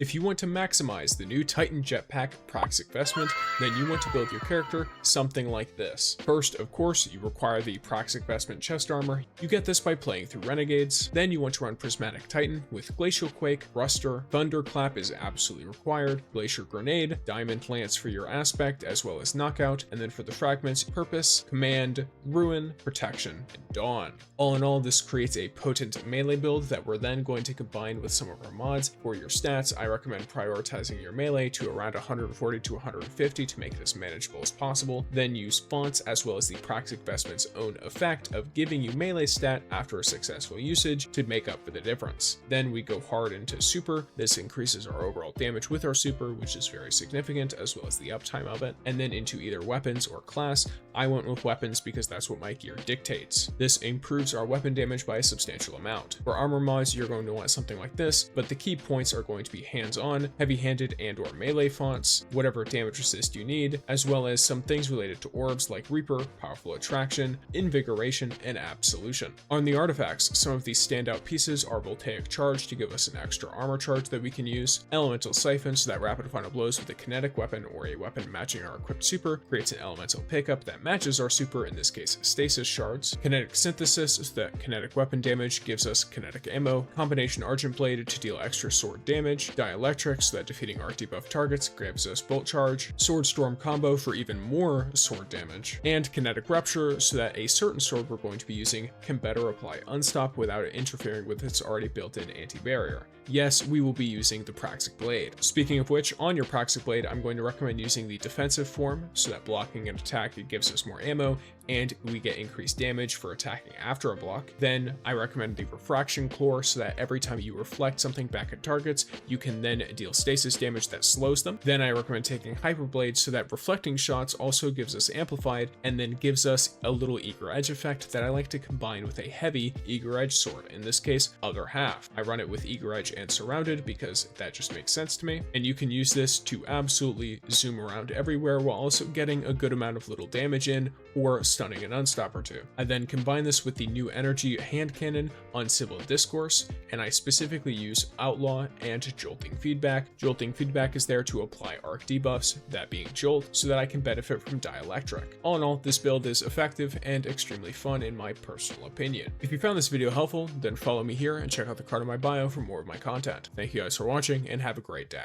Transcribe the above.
If you want to maximize the new Titan Jetpack praxic vestment, then you want to build your character something like this. First, of course, you require the praxic vestment chest armor. You get this by playing through renegades. Then you want to run prismatic titan with glacial quake, thruster, thunderclap is absolutely required, glacier grenade, diamond lance for your aspect as well as knockout, and then for the fragments, purpose, command, ruin, protection, and dawn. All in all, this creates a potent melee build that we're then going to combine with some of our mods. For your stats, I recommend prioritizing your melee to around 140 to 150 to make this manageable as possible. Then use fonts as well as the praxic vestment's own effect of giving you melee stat after a successful usage to make up for the difference. Then we go hard into super. This increases our overall damage with our super, which is very significant, as well as the uptime of it. And then into either weapons or class. I went with weapons because that's what my gear dictates. This improves our weapon damage by a substantial amount. For armor mods, you're going to want something like this, but the key points are going to be hands-on, heavy-handed, and or melee fonts, whatever damage resist you need, as well as some things related to orbs like Reaper, Powerful Attraction, Invigoration, and Absolution. On the artifacts, some of these standout pieces are Voltaic Charge to give us an extra armor charge that we can use, Elemental Siphon so that rapid final blows with a kinetic weapon or a weapon matching our equipped super creates an elemental pickup that matches our super, in this case Stasis Shards, Kinetic Synthesis so that kinetic weapon damage gives us kinetic ammo, Combination Argent Blade to deal extra sword damage, Dielectric so that defeating arc debuff targets gives us Bolt Charge, Sword Storm combo for even more sword damage, and Kinetic Rupture so that a certain sword we're going to be using can better apply Unstop without it interfering with its already built-in anti-barrier. Yes, we will be using the Praxic Blade. Speaking of which, on your Praxic Blade, I'm going to recommend using the defensive form so that blocking an attack it gives us more ammo and we get increased damage for attacking after a block. Then I recommend the Refraction Core so that every time you reflect something back at targets, you can then deal stasis damage that slows them. Then I recommend taking Hyperblade so that reflecting shots also gives us amplified and then gives us a little eager edge effect that I like to combine with a heavy eager edge sword, in this case, other half. I run it with eager edge and surrounded because that just makes sense to me. And you can use this to absolutely zoom around everywhere while also getting a good amount of little damage in or stunning an unstop or two. I then combine this with the new energy hand cannon on Civil Discourse, and I specifically use Outlaw and Jolting Feedback. Jolting Feedback is there to apply arc debuffs, that being Jolt, so that I can benefit from Dielectric. All in all, this build is effective and extremely fun in my personal opinion. If you found this video helpful, then follow me here and check out the card in my bio for more of my content. Thank you guys for watching and have a great day.